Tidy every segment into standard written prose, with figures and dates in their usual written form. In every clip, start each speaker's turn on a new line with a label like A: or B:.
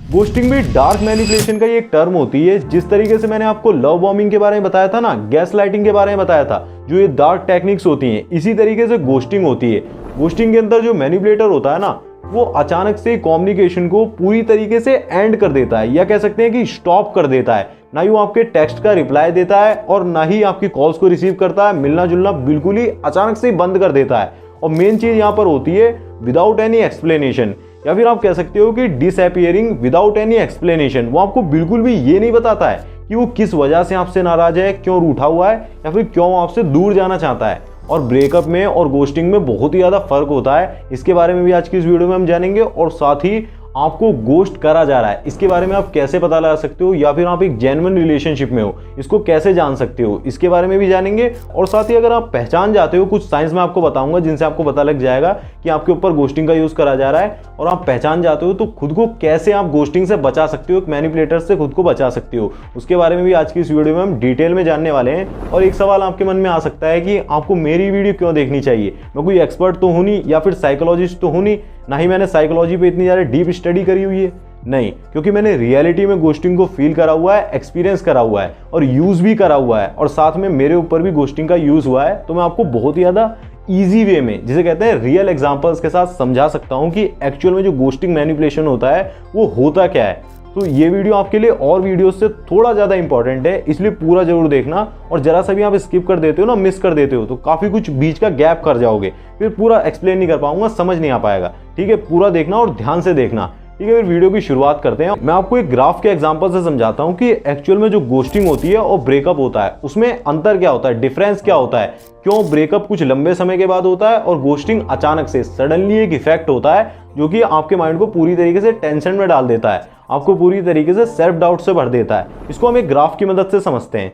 A: Ghosting भी dark manipulation का ही एक टर्म होती है। जिस तरीके से मैंने आपको लव बॉम्बिंग के बारे में बताया था ना, गैस लाइटिंग के बारे में बताया था, जो ये डार्क टेक्निक्स होती हैं, इसी तरीके से गोस्टिंग होती है। गोस्टिंग के अंदर जो मैनिपुलेटर होता है ना, वो अचानक से कम्युनिकेशन को पूरी तरीके से एंड कर देता है, या कह सकते हैं कि स्टॉप कर देता है। ना ही वो आपके टेक्स्ट का रिप्लाई देता है और ना ही आपकी कॉल्स को रिसीव करता है। मिलना जुलना बिल्कुल ही अचानक से बंद कर देता है। और मेन चीज यहाँ पर होती है विदाउट एनी एक्सप्लेनेशन, या फिर आप कह सकते हो कि डिसअपीयरिंग विदाउट एनी एक्सप्लेनेशन। वो आपको बिल्कुल भी ये नहीं बताता है कि वो किस वजह से आपसे नाराज है, क्यों रूठा हुआ है, या फिर क्यों आपसे दूर जाना चाहता है। और ब्रेकअप में और गोस्टिंग में बहुत ही ज़्यादा फर्क होता है। इसके बारे में भी आज की इस वीडियो में हम जानेंगे। और साथ ही आपको गोस्ट करा जा रहा है, इसके बारे में आप कैसे पता लगा सकते हो, या फिर आप एक जेन्युइन रिलेशनशिप में हो, इसको कैसे जान सकते हो, इसके बारे में भी जानेंगे। और साथ ही अगर आप पहचान जाते हो, कुछ साइंस में आपको बताऊंगा जिनसे आपको पता लग जाएगा कि आपके ऊपर गोस्टिंग का यूज करा जा रहा है, और आप पहचान जाते हो तो खुद को कैसे आप गोस्टिंग से बचा सकते हो, एक मैनिपुलेटर से खुद को बचा सकते हो। उसके बारे में भी आज की इस वीडियो में हम डिटेल में जानने वाले हैं। और एक सवाल आपके मन में आ सकता है कि आपको मेरी वीडियो क्यों देखनी चाहिए, मैं कोई एक्सपर्ट तो हूं नहीं, या फिर साइकोलॉजिस्ट तो हूं नहीं, ना ही मैंने साइकोलॉजी पे इतनी ज़्यादा डीप स्टडी करी हुई है। नहीं, क्योंकि मैंने रियलिटी में गोस्टिंग को फील करा हुआ है, एक्सपीरियंस करा हुआ है और यूज भी करा हुआ है, और साथ में मेरे ऊपर भी गोस्टिंग का यूज हुआ है। तो मैं आपको बहुत ही ज़्यादा ईजी वे में, जिसे कहते हैं रियल एग्जांपल्स के साथ समझा सकता हूं कि एक्चुअल में जो गोस्टिंग मैनिपुलेशन होता है वो होता क्या है। तो ये वीडियो आपके लिए और वीडियो से थोड़ा ज़्यादा इंपॉर्टेंट है, इसलिए पूरा जरूर देखना। और जरा सा भी आप स्किप कर देते हो ना, मिस कर देते हो, तो काफ़ी कुछ बीच का गैप कर जाओगे, फिर पूरा एक्सप्लेन नहीं कर पाऊंगा, समझ नहीं आ पाएगा। ठीक है, पूरा देखना और ध्यान से देखना। ठीक है, फिर वीडियो की शुरुआत करते हैं। मैं आपको एक ग्राफ के एग्जांपल से समझाता हूं कि एक्चुअल में जो गोस्टिंग होती है और ब्रेकअप होता है, उसमें अंतर क्या होता है, डिफरेंस क्या होता है, क्यों ब्रेकअप कुछ लंबे समय के बाद होता है और गोस्टिंग अचानक से सडनली एक इफेक्ट होता है जो कि आपके माइंड को पूरी तरीके से टेंशन में डाल देता है, आपको पूरी तरीके से सेल्फ डाउट से भर देता है। इसको हम एक ग्राफ की मदद से समझते हैं।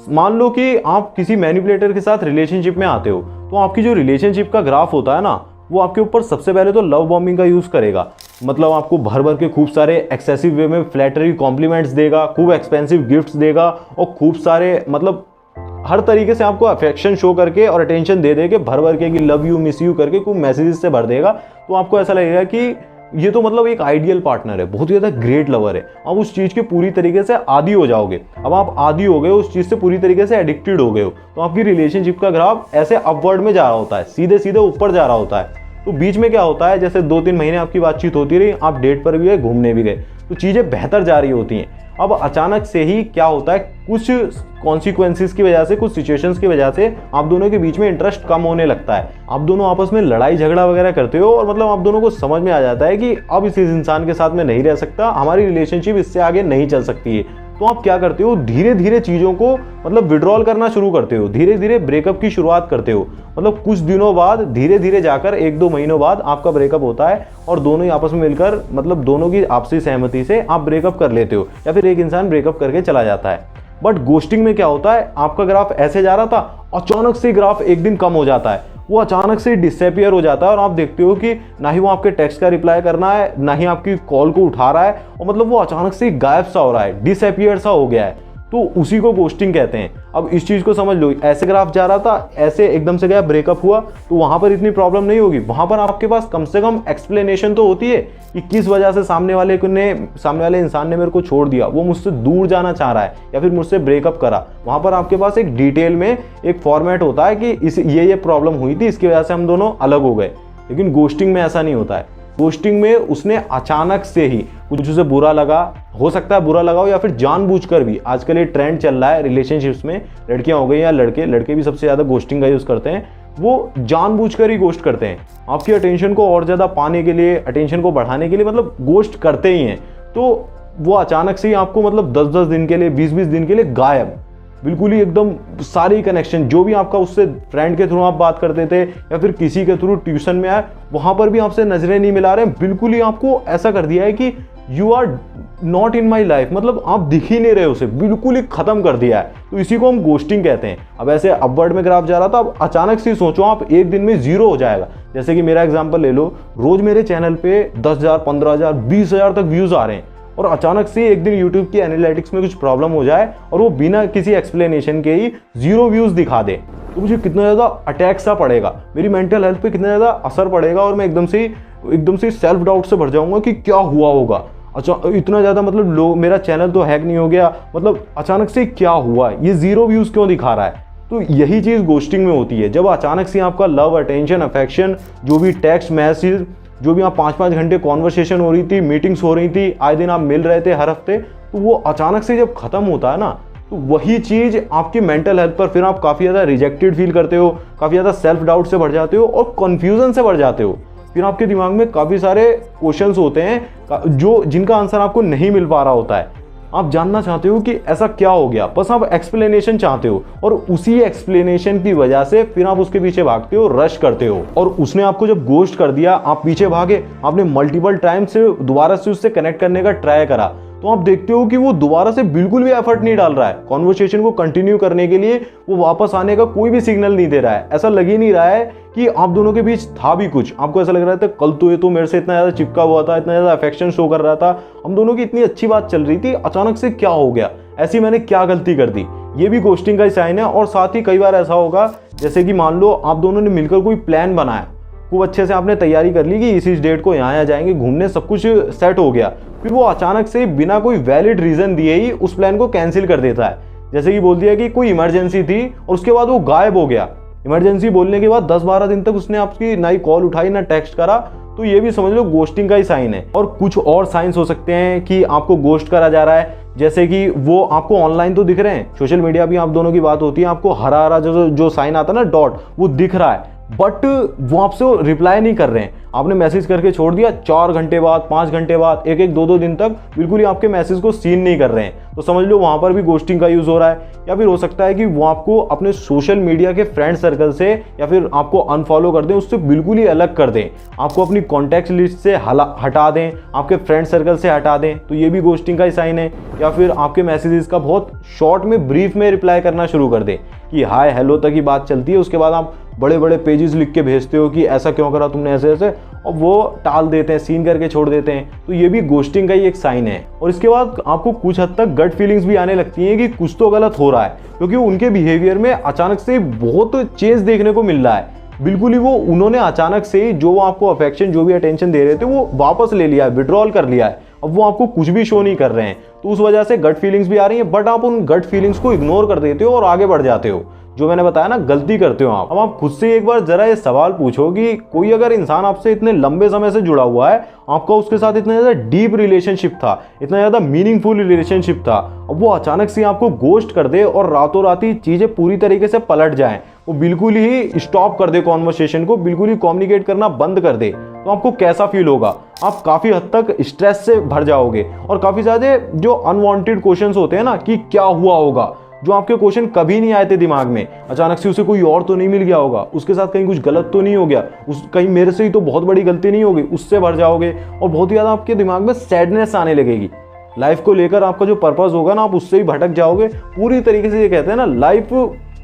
A: मान लो कि आप किसी मैनिपुलेटर के साथ रिलेशनशिप में आते हो, तो आपकी जो रिलेशनशिप का ग्राफ होता है ना, वो आपके ऊपर सबसे पहले तो लव बॉम्बिंग का यूज करेगा। मतलब आपको भर भर के खूब सारे एक्सेसिव वे में फ्लैटरी कॉम्प्लीमेंट्स देगा, खूब एक्सपेंसिव गिफ्ट्स देगा, और खूब सारे मतलब हर तरीके से आपको अफेक्शन शो करके और अटेंशन दे के भर भर के कि लव यू मिस यू करके खूब मैसेजेस से भर देगा। तो आपको ऐसा लगेगा कि ये तो मतलब एक आइडियल पार्टनर है, बहुत ही ज़्यादा ग्रेट लवर है। आप उस चीज़ के पूरी तरीके से आदी हो जाओगे। अब आप आदी हो गए, उस चीज़ से पूरी तरीके से एडिक्टेड हो गए हो, तो आपकी रिलेशनशिप का ग्राफ ऐसे अपवर्ड में जा रहा होता है, सीधे सीधे ऊपर जा रहा होता है। तो बीच में क्या होता है, जैसे 2-3 महीने आपकी बातचीत होती रही, आप डेट पर भी गए, घूमने भी गए, तो चीज़ें बेहतर जा रही होती हैं। अब अचानक से ही क्या होता है, कुछ कॉन्सिक्वेंसेस की वजह से, कुछ सिचुएशंस की वजह से आप दोनों के बीच में इंटरेस्ट कम होने लगता है। आप दोनों आपस में लड़ाई झगड़ा वगैरह करते हो, और मतलब आप दोनों को समझ में आ जाता है कि अब इस इंसान के साथ में नहीं रह सकता, हमारी रिलेशनशिप इससे आगे नहीं चल सकती है। तो आप क्या करते हो, धीरे धीरे चीज़ों को मतलब विड्रॉल करना शुरू करते हो, धीरे धीरे ब्रेकअप की शुरुआत करते हो। मतलब कुछ दिनों बाद धीरे धीरे जाकर 1-2 महीनों बाद आपका ब्रेकअप होता है, और दोनों ही आपस में मिलकर मतलब दोनों की आपसी सहमति से आप ब्रेकअप कर लेते हो, या फिर एक इंसान ब्रेकअप करके चला जाता है। बट गोस्टिंग में क्या होता है, आपका ग्राफ ऐसे जा रहा था, अचानक से ग्राफ एक दिन कम हो जाता है, वो अचानक से डिसअपीयर हो जाता है, और आप देखते हो कि ना ही वो आपके टेक्स्ट का रिप्लाई करना है, ना ही आपकी कॉल को उठा रहा है, और मतलब वो अचानक से गायब सा हो रहा है, डिसअपीयर सा हो गया है। तो उसी को गोस्टिंग कहते हैं। अब इस चीज़ को समझ लो, ऐसे ग्राफ जा रहा था, ऐसे एकदम से गया, ब्रेकअप हुआ, तो वहाँ पर इतनी प्रॉब्लम नहीं होगी। वहाँ पर आपके पास कम से कम एक्सप्लेनेशन तो होती है कि किस वजह से सामने वाले इंसान ने मेरे को छोड़ दिया, वो मुझसे दूर जाना चाह रहा है, या फिर मुझसे ब्रेकअप करा। वहाँ पर आपके पास एक डिटेल में एक फॉर्मेट होता है कि ये प्रॉब्लम हुई थी, इसकी वजह से हम दोनों अलग हो गए। लेकिन गोस्टिंग में ऐसा नहीं होता है। गोस्टिंग में उसने अचानक से ही कुछ उसे बुरा लगा, हो सकता है बुरा लगा हो, या फिर जानबूझकर भी। आजकल ये ट्रेंड चल रहा है रिलेशनशिप्स में, लड़कियां हो गई या लड़के भी सबसे ज़्यादा गोस्टिंग का यूज़ करते हैं। वो जानबूझकर ही गोस्ट करते हैं, आपकी अटेंशन को और ज़्यादा पाने के लिए, अटेंशन को बढ़ाने के लिए, मतलब गोस्ट करते ही हैं। तो वो अचानक से ही आपको मतलब 10-10 दिन के लिए, 20-20 दिन के लिए गायब, बिल्कुल ही एकदम सारी कनेक्शन, जो भी आपका उससे फ्रेंड के थ्रू आप बात करते थे या फिर किसी के थ्रू ट्यूशन में आए, वहाँ पर भी आपसे नजरें नहीं मिला रहे हैं। बिल्कुल ही आपको ऐसा कर दिया है कि you are not in my life, मतलब आप दिख ही नहीं रहे, उसे बिल्कुल ही खत्म कर दिया है। तो इसी को हम गोस्टिंग कहते हैं। अब ऐसे अपवर्ड में ग्राफ जा रहा था, अब अचानक से सोचो आप एक दिन में जीरो हो जाएगा। जैसे कि मेरा एग्जांपल ले लो, रोज मेरे चैनल पे 10,000, 15,000, 20,000 तक व्यूज आ रहे हैं, और अचानक से एक दिन यूट्यूब की एनालिटिक्स में कुछ प्रॉब्लम हो जाए और वो बिना किसी एक्सप्लेनेशन के ही 0 व्यूज दिखा दे, तो मुझे कितना ज़्यादा अटैक सा पड़ेगा, मेरी मेंटल हेल्थ पे कितना ज़्यादा असर पड़ेगा, और मैं एकदम से सेल्फ डाउट से भर जाऊंगा कि क्या हुआ होगा। अच्छा इतना ज़्यादा मतलब लोग, मेरा चैनल तो हैक नहीं हो गया, मतलब अचानक से क्या हुआ, ये 0 व्यूज़ क्यों दिखा रहा है। तो यही चीज़ घोस्टिंग में होती है, जब अचानक से आपका लव, अटेंशन, अफेक्शन, जो भी टेक्स्ट मैसेज, जो भी आप 5-5 घंटे कॉन्वर्सेशन हो रही थी, मीटिंग्स हो रही थी, आए दिन आप मिल रहे थे हर हफ्ते, तो वो अचानक से जब खत्म होता है ना, तो वही चीज़ आपकी मेंटल हेल्थ पर, फिर आप काफ़ी ज़्यादा रिजेक्टेड फील करते हो, काफ़ी ज़्यादा सेल्फ डाउट से भर जाते हो और कन्फ्यूजन से भर जाते हो। फिर आपके दिमाग में काफ़ी सारे क्वेश्चंस होते हैं जो जिनका आंसर आपको नहीं मिल पा रहा होता है। आप जानना चाहते हो कि ऐसा क्या हो गया, बस आप एक्सप्लेनेशन चाहते हो, और उसी एक्सप्लेनेशन की वजह से फिर आप उसके पीछे भागते हो, रश करते हो। और उसने आपको जब गोस्ट कर दिया, आप पीछे भागे, आपने मल्टीपल टाइम से दोबारा से उससे कनेक्ट करने का ट्राई करा, तो आप देखते हो कि वो दोबारा से बिल्कुल भी एफर्ट नहीं डाल रहा है कॉन्वर्सेशन को कंटिन्यू करने के लिए, वो वापस आने का कोई भी सिग्नल नहीं दे रहा है। ऐसा लग ही नहीं रहा है कि आप दोनों के बीच था भी कुछ। आपको ऐसा लग रहा था कल तो ये तो मेरे से इतना ज़्यादा चिपका हुआ था, इतना ज़्यादा अफेक्शन शो कर रहा था, हम दोनों की इतनी अच्छी बात चल रही थी, अचानक से क्या हो गया, ऐसी मैंने क्या गलती कर दी। ये भी घोस्टिंग का ही साइन है। और साथ ही कई बार ऐसा होगा, जैसे कि मान लो आप दोनों ने मिलकर कोई प्लान बनाया, खूब अच्छे से आपने तैयारी कर ली कि इस डेट को यहाँ जाएंगे घूमने, सब कुछ सेट हो गया, फिर वो अचानक से बिना कोई वैलिड रीजन दिए ही उस प्लान को कैंसिल कर देता है। जैसे कि बोल दिया कि कोई इमरजेंसी थी और उसके बाद वो गायब हो गया। इमरजेंसी बोलने के बाद 10-12 दिन तक उसने आपकी ना ही कॉल उठाई ना टेक्स्ट करा, तो ये भी समझ लो घोस्टिंग का ही साइन है। और कुछ और साइंस हो सकते हैं कि आपको घोस्ट करा जा रहा है, जैसे कि वो आपको ऑनलाइन तो दिख रहे हैं, सोशल मीडिया भी आप दोनों की बात होती है, आपको हरा हरा जो साइन आता है ना, डॉट, वो दिख रहा है, बट वो आपसे रिप्लाई नहीं कर रहे हैं। आपने मैसेज करके छोड़ दिया, 4 घंटे बाद, 5 घंटे बाद, 1-2 दिन तक बिल्कुल ही आपके मैसेज को सीन नहीं कर रहे हैं, तो समझ लो वहां पर भी घोस्टिंग का यूज हो रहा है। या फिर हो सकता है कि वो आपको अपने सोशल मीडिया के फ्रेंड सर्कल से, या फिर आपको अनफॉलो कर दें, उससे बिल्कुल ही अलग कर दें, आपको अपनी कॉन्टैक्ट लिस्ट से हटा दें, आपके फ्रेंड सर्कल से हटा दें, तो ये भी घोस्टिंग का ही साइन है। या फिर आपके मैसेजेस का बहुत शॉर्ट में, ब्रीफ में रिप्लाई करना शुरू कर दें कि हाय हेलो तक ही बात चलती है, उसके बाद आप बड़े बड़े पेजेस लिख के भेजते हो कि ऐसा क्यों करा तुमने, ऐसे ऐसे, और वो टाल देते हैं, सीन करके छोड़ देते हैं, तो ये भी घोस्टिंग का ही एक साइन है। और इसके बाद आपको कुछ हद तक गट फीलिंग्स भी आने लगती हैं कि कुछ तो गलत हो रहा है, क्योंकि उनके बिहेवियर में अचानक से बहुत चेंज देखने को मिल रहा है। बिल्कुल ही वो उन्होंने अचानक से जो आपको अफेक्शन, जो भी अटेंशन दे रहे थे, वो वापस ले लिया है, विड्रॉल कर लिया है, अब वो आपको कुछ भी शो नहीं कर रहे हैं, तो उस वजह से गट फीलिंग्स भी आ रही हैं। बट आप उन गट फीलिंग्स को इग्नोर कर देते हो और आगे बढ़ जाते हो, जो मैंने बताया ना, गलती करते हो आप। अब आप खुद से एक बार जरा ये सवाल पूछो कि कोई अगर इंसान आपसे इतने लंबे समय से जुड़ा हुआ है, आपका उसके साथ इतना ज़्यादा डीप रिलेशनशिप था, इतना ज़्यादा मीनिंगफुल रिलेशनशिप था, अब वो अचानक से आपको घोस्ट कर दे और रातों रात ही चीज़ें पूरी तरीके से पलट जाएं, वो बिल्कुल ही स्टॉप कर दे कॉन्वर्सेशन को, बिल्कुल ही कम्युनिकेट करना बंद कर दे, तो आपको कैसा फील होगा। आप काफ़ी हद तक स्ट्रेस से भर जाओगे और काफ़ी ज़्यादा जो अनवांटेड क्वेश्चंस होते हैं ना कि क्या हुआ होगा, जो आपके क्वेश्चन कभी नहीं आए थे दिमाग में, अचानक से उसे कोई और तो नहीं मिल गया होगा, उसके साथ कहीं कुछ गलत तो नहीं हो गया, कहीं मेरे से ही तो बहुत बड़ी गलती नहीं होगी, उससे भर जाओगे और बहुत ही ज़्यादा आपके दिमाग में सैडनेस आने लगेगी। लाइफ को लेकर आपका जो पर्पस होगा ना, आप उससे ही भटक जाओगे पूरी तरीके से। ये कहते हैं ना, लाइफ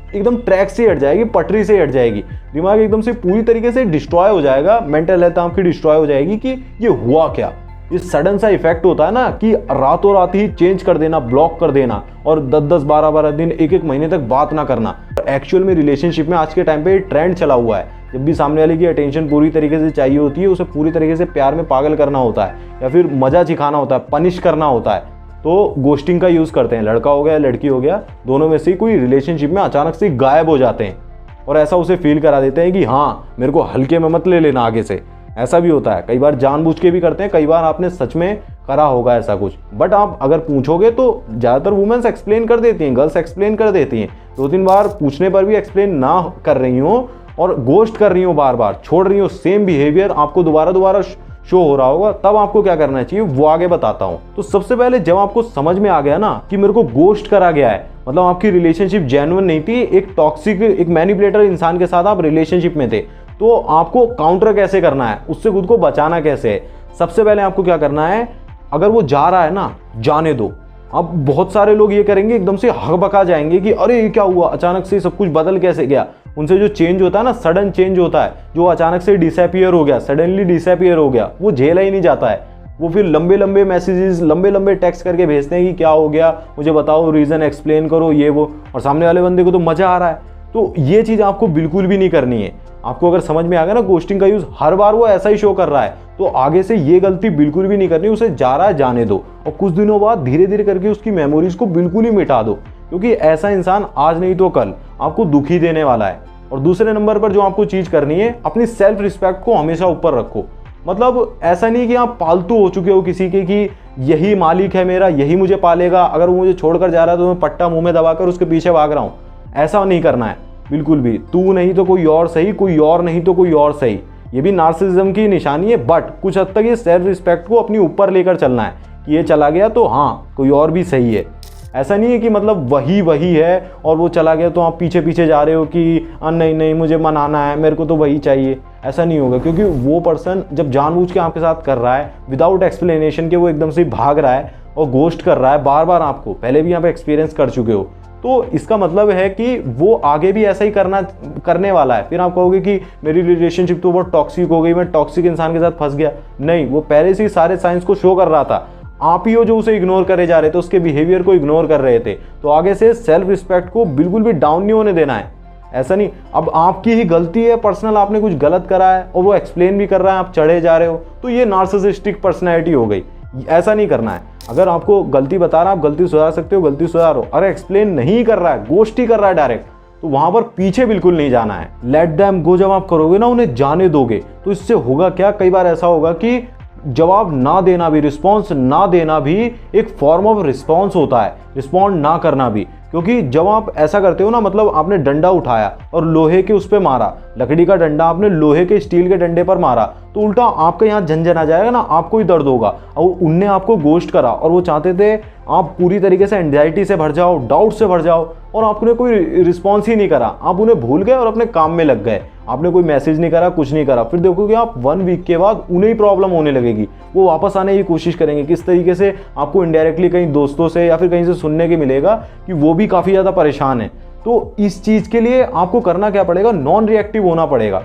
A: एकदम ट्रैक से हट जाएगी, पटरी से हट जाएगी, दिमाग एकदम से पूरी तरीके से डिस्ट्रॉय हो जाएगा, मेंटल हेल्थ आपकी डिस्ट्रॉय हो जाएगी कि ये हुआ क्या। ये सडन सा इफेक्ट होता है ना कि रातों रात ही चेंज कर देना, ब्लॉक कर देना, और 10-10, 12-12 दिन, 1-1 महीने तक बात ना करना। एक्चुअल में रिलेशनशिप में आज के टाइम पे ट्रेंड चला हुआ है, जब भी सामने वाले की अटेंशन पूरी तरीके से चाहिए होती है, उसे पूरी तरीके से प्यार में पागल करना होता है, या फिर मजा सिखाना होता है, पनिश करना होता है, तो घोस्टिंग का यूज़ करते हैं। लड़का हो गया, लड़की हो गया, दोनों में से कोई रिलेशनशिप में अचानक से गायब हो जाते हैं और ऐसा उसे फील करा देते हैं कि हाँ मेरे को हल्के में मत ले लेना आगे से। ऐसा भी होता है, कई बार जानबूझ के भी करते हैं, कई बार आपने सच में करा होगा ऐसा कुछ। बट आप अगर पूछोगे तो ज़्यादातर वुमेन्स एक्सप्लेन कर देती हैं, गर्ल्स एक्सप्लेन कर देती हैं। 2-3 बार पूछने पर भी एक्सप्लेन ना कर रही हो और घोस्ट कर रही हो, बार बार छोड़ रही हो, सेम बिहेवियर आपको दोबारा शो हो रहा होगा, तब आपको क्या करना चाहिए वो आगे बताता हूँ। तो सबसे पहले जब आपको समझ में आ गया ना कि मेरे को घोस्ट करा गया है, मतलब आपकी रिलेशनशिप जेन्युइन नहीं थी, एक टॉक्सिक, एक मैनिपुलेटर इंसान के साथ आप रिलेशनशिप में थे, तो आपको काउंटर कैसे करना है, उससे खुद को बचाना कैसे है। सबसे पहले आपको क्या करना है, अगर वो जा रहा है ना, जाने दो। अब बहुत सारे लोग ये करेंगे, एकदम से हकबका जाएंगे कि अरे ये क्या हुआ, अचानक से सब कुछ बदल कैसे गया। उनसे जो चेंज होता है ना, सडन चेंज होता है, जो अचानक से डिसअपियर हो गया, सडनली डिसअपियर हो गया, वो झेला ही नहीं जाता है। वो फिर लंबे लंबे मैसेजेस, लंबे लंबे टेक्स्ट करके भेजते हैं कि क्या हो गया, मुझे बताओ, रीज़न एक्सप्लेन करो, ये वो, और सामने वाले बंदे को तो मज़ा आ रहा है। तो ये चीज़ आपको बिल्कुल भी नहीं करनी है। आपको अगर समझ में आ गया ना गोस्टिंग का यूज, हर बार वो ऐसा ही शो कर रहा है, तो आगे से ये गलती बिल्कुल भी नहीं करनी, उसे जा रहा है जाने दो और कुछ दिनों बाद धीरे धीरे करके उसकी मेमोरीज को बिल्कुल ही मिटा दो, क्योंकि ऐसा इंसान आज नहीं तो कल आपको दुखी देने वाला है। और दूसरे नंबर पर जो आपको चीज करनी है, अपनी सेल्फ रिस्पेक्ट को हमेशा ऊपर रखो। मतलब ऐसा नहीं कि आप पालतू हो चुके हो किसी के कि यही मालिक है मेरा, यही मुझे पालेगा, अगर वो मुझे छोड़कर जा रहा है तो मैं पट्टा मुंह में दबाकर उसके पीछे भाग रहा हूँ। ऐसा नहीं करना है बिल्कुल भी। तू नहीं तो कोई और सही, कोई और नहीं तो कोई और सही, ये भी नार्सिसिज्म की निशानी है। बट कुछ हद तक ये सेल्फ रिस्पेक्ट को अपनी ऊपर लेकर चलना है कि ये चला गया तो हाँ कोई और भी सही है। ऐसा नहीं है कि मतलब वही है और वो चला गया तो आप पीछे पीछे जा रहे हो कि नहीं नहीं मुझे मनाना है, मेरे को तो वही चाहिए। ऐसा नहीं होगा, क्योंकि वो पर्सन जब जानबूझ के आपके साथ कर रहा है विदाउट एक्सप्लेनेशन के, वो एकदम से भाग रहा है और गोस्ट कर रहा है बार बार, आपको पहले भी यहाँ पे एक्सपीरियंस कर चुके हो, तो इसका मतलब है कि वो आगे भी ऐसा ही करने वाला है। फिर आप कहोगे कि मेरी रिलेशनशिप तो बहुत टॉक्सिक हो गई, मैं टॉक्सिक इंसान के साथ फंस गया। नहीं, वो पहले से ही सारे साइंस को शो कर रहा था, आप ही हो जो उसे इग्नोर करे जा रहे थे, उसके बिहेवियर को इग्नोर कर रहे थे। तो आगे से सेल्फ रिस्पेक्ट को बिल्कुल भी डाउन नहीं होने देना है। ऐसा नहीं अब आपकी ही गलती है, पर्सनल आपने कुछ गलत करा है और वो एक्सप्लेन भी कर रहा है, आप चढ़े जा रहे हो, तो ये नार्सिसिस्टिक पर्सनैलिटी हो गई। ऐसा नहीं करना है। अगर आपको गलती बता रहा है, आप गलती सुधार सकते हो, गलती सुधारो। अरे एक्सप्लेन नहीं कर रहा है, गोष्ट ही कर रहा है डायरेक्ट, तो वहां पर पीछे बिल्कुल नहीं जाना है। लेट देम गो जब आप करोगे ना, उन्हें जाने दोगे, तो इससे होगा क्या, कई बार ऐसा होगा कि जवाब ना देना भी, रिस्पॉन्स ना देना भी एक फॉर्म ऑफ रिस्पॉन्स होता है, रिस्पॉन्ड ना करना भी। क्योंकि जब आप ऐसा करते हो ना, मतलब आपने डंडा उठाया और लोहे के उस पर मारा, लकड़ी का डंडा आपने लोहे के स्टील के डंडे पर मारा, तो उल्टा आपका यहाँ झंझन आ जाएगा ना, आपको ही दर्द होगा। और उनने आपको गोस्ट करा और वो चाहते थे आप पूरी तरीके से एंजाइटी से भर जाओ, डाउट से भर जाओ, और आपने कोई रिस्पॉन्स ही नहीं करा, आप उन्हें भूल गए और अपने काम में लग गए, आपने कोई मैसेज नहीं करा, कुछ नहीं करा। फिर देखोगे आप 1 वीक के बाद उन्हें ही प्रॉब्लम होने लगेगी, वो वापस आने की कोशिश करेंगे। किस तरीके से आपको इनडायरेक्टली कहीं दोस्तों से या फिर कहीं से सुनने के मिलेगा कि वो भी काफ़ी ज़्यादा परेशान है। तो इस चीज़ के लिए आपको करना क्या पड़ेगा, नॉन रिएक्टिव होना पड़ेगा।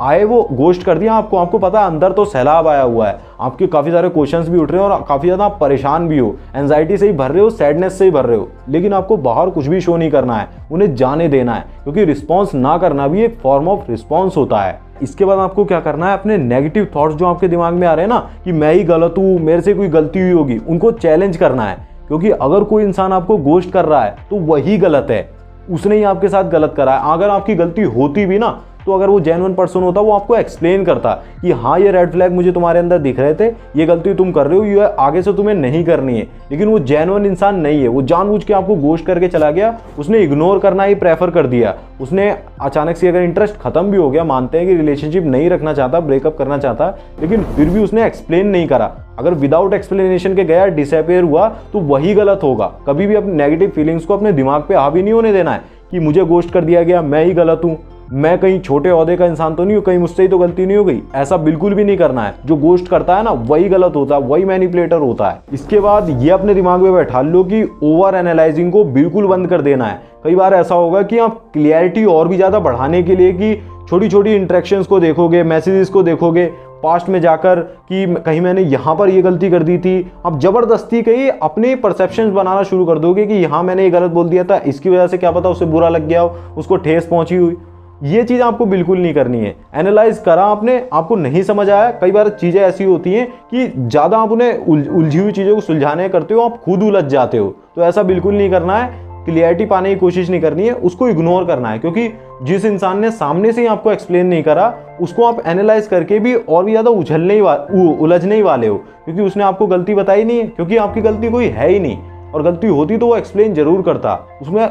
A: आए वो गोस्ट कर दिया आपको पता है अंदर तो सैलाब आया हुआ है, आपके काफ़ी सारे क्वेश्चंस भी उठ रहे हो और काफ़ी ज़्यादा आप परेशान भी हो, एंजाइटी से ही भर रहे हो, सैडनेस से ही भर रहे हो, लेकिन आपको बाहर कुछ भी शो नहीं करना है, उन्हें जाने देना है, क्योंकि रिस्पॉन्स ना करना भी एक फॉर्म ऑफ रिस्पॉन्स होता है। इसके बाद आपको क्या करना है, अपने नेगेटिव थॉट्स जो आपके दिमाग में आ रहे हैं ना कि मैं ही गलत हूँ, मेरे से कोई गलती हुई होगी, उनको चैलेंज करना है। क्योंकि अगर कोई इंसान आपको गोस्ट कर रहा है तो वही गलत है, उसने ही आपके साथ गलत करा है। अगर आपकी गलती होती भी ना, तो अगर वो जेन्युइन पर्सन होता वो आपको एक्सप्लेन करता कि हाँ ये रेड फ्लैग मुझे तुम्हारे अंदर दिख रहे थे, ये गलती तुम कर रहे हो, ये आगे से तुम्हें नहीं करनी है। लेकिन वो जेन्युइन इंसान नहीं है, वो जानबूझ के आपको गोस्ट करके चला गया, उसने इग्नोर करना ही प्रेफर कर दिया। उसने अचानक से अगर इंटरेस्ट खत्म भी हो गया, मानते हैं कि रिलेशनशिप नहीं रखना चाहता, ब्रेकअप करना चाहता, लेकिन फिर भी उसने एक्सप्लेन नहीं करा। अगर विदाउट एक्सप्लेनेशन के गया, डिसअपियर हुआ, तो वही गलत होगा। कभी भी अपनी नेगेटिव फीलिंग्स को अपने दिमाग पे हावी नहीं होने देना है कि मुझे गोस्ट कर दिया गया, मैं ही गलत हूँ, मैं कहीं छोटे ओहदे का इंसान तो नहीं हूँ, कहीं मुझसे ही तो गलती नहीं हो गई। ऐसा बिल्कुल भी नहीं करना है। जो गोस्ट करता है ना वही गलत होता है, वही मैनिपुलेटर होता है। इसके बाद ये अपने दिमाग में बैठा लो कि ओवर एनालाइजिंग को बिल्कुल बंद कर देना है। कई बार ऐसा होगा कि आप क्लियरिटी और भी ज़्यादा बढ़ाने के लिए कि छोटी छोटी इंटरेक्शंस को देखोगे, मैसेजेस को देखोगे, पास्ट में जाकर कि कहीं मैंने यहाँ पर ये गलती कर दी थी, आप जबरदस्ती कहीं अपने परसेप्शंस बनाना शुरू कर दोगे कि यहाँ मैंने ये गलत बोल दिया था, इसकी वजह से क्या पता उसे बुरा लग गया हो, उसको ठेस पहुंची हुई। ये चीज़ आपको बिल्कुल नहीं करनी है। एनालाइज करा आपने, आपको नहीं समझ आया, कई बार चीज़ें ऐसी होती हैं कि ज़्यादा आप उन्हें उलझी हुई चीज़ों को सुलझाने करते हो, आप खुद उलझ जाते हो। तो ऐसा बिल्कुल नहीं करना है, क्लियरिटी पाने की कोशिश नहीं करनी है, उसको इग्नोर करना है। क्योंकि जिस इंसान ने सामने से ही आपको एक्सप्लेन नहीं करा, उसको आप एनालाइज करके भी और भी ज़्यादा उलझने ही वाले हो, क्योंकि उसने आपको गलती बताई नहीं है, क्योंकि आपकी गलती कोई है ही नहीं। और गलती होती तो वो एक्सप्लेन जरूर करता,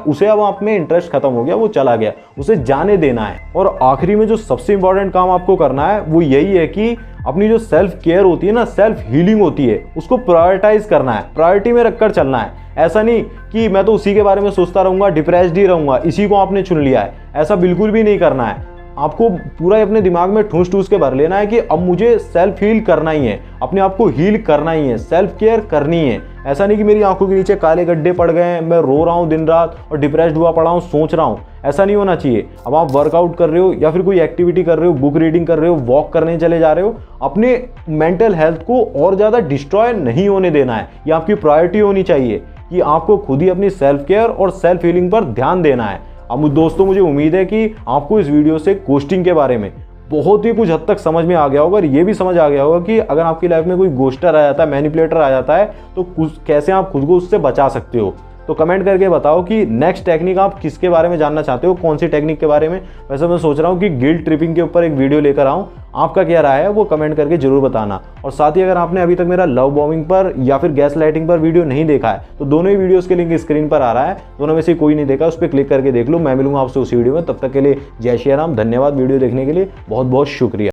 A: उसे अब आप में इंटरेस्ट खत्म हो गया, वो चला गया, उसे जाने देना है। और आखिरी में जो सबसे इंपॉर्टेंट काम आपको करना है वो यही है कि अपनी जो सेल्फ केयर होती है ना, सेल्फ हीलिंग होती है, उसको प्रायोरिटाइज करना है, प्रायोरिटी में रखकर चलना है। ऐसा नहीं कि मैं तो उसी के बारे में सोचता रहूंगा, डिप्रेस्ड ही रहूंगा, इसी को आपने चुन लिया है, ऐसा बिल्कुल भी नहीं करना है। आपको पूरा अपने दिमाग में ठूस ठूस के भर लेना है कि अब मुझे सेल्फ हील करना ही है, अपने आप को हील करना ही है, सेल्फ केयर करनी है। ऐसा नहीं कि मेरी आंखों के नीचे काले गड्ढे पड़ गए हैं, मैं रो रहा हूँ दिन रात और डिप्रेस्ड हुआ पड़ा हूँ, सोच रहा हूँ, ऐसा नहीं होना चाहिए। अब आप वर्कआउट कर रहे हो या फिर कोई एक्टिविटी कर रहे हो, बुक रीडिंग कर रहे हो, वॉक करने चले जा रहे हो, अपने मेंटल हेल्थ को और ज़्यादा डिस्ट्रॉय नहीं होने देना है। ये आपकी प्रायोरिटी होनी चाहिए कि आपको खुद ही अपनी सेल्फ केयर और सेल्फ हीलिंग पर ध्यान देना है। अब दोस्तों मुझे उम्मीद है कि आपको इस वीडियो से गोस्टिंग के बारे में बहुत ही कुछ हद तक समझ में आ गया होगा और ये भी समझ आ गया होगा कि अगर आपकी लाइफ में कोई गोस्टर आ जाता है, मैनिपुलेटर आ जाता है, तो कैसे आप खुद को उससे बचा सकते हो। तो कमेंट करके बताओ कि नेक्स्ट टेक्निक आप किसके बारे में जानना चाहते हो, कौन सी टेक्निक के बारे में। वैसे मैं सोच रहा हूँ कि गिल्ट ट्रिपिंग के ऊपर एक वीडियो लेकर आऊँ। आपका क्या राय है वो कमेंट करके जरूर बताना। और साथ ही अगर आपने अभी तक मेरा लव बॉम्बिंग पर या फिर गैस लाइटिंग पर वीडियो नहीं देखा है तो दोनों ही वीडियोस के लिंक स्क्रीन पर आ रहा है, दोनों में से कोई नहीं देखा उस पर क्लिक करके देख लो। मैं मिलूंगा आपसे उसी वीडियो में, तब तक के लिए जय श्री राम, धन्यवाद वीडियो देखने के लिए, बहुत बहुत शुक्रिया।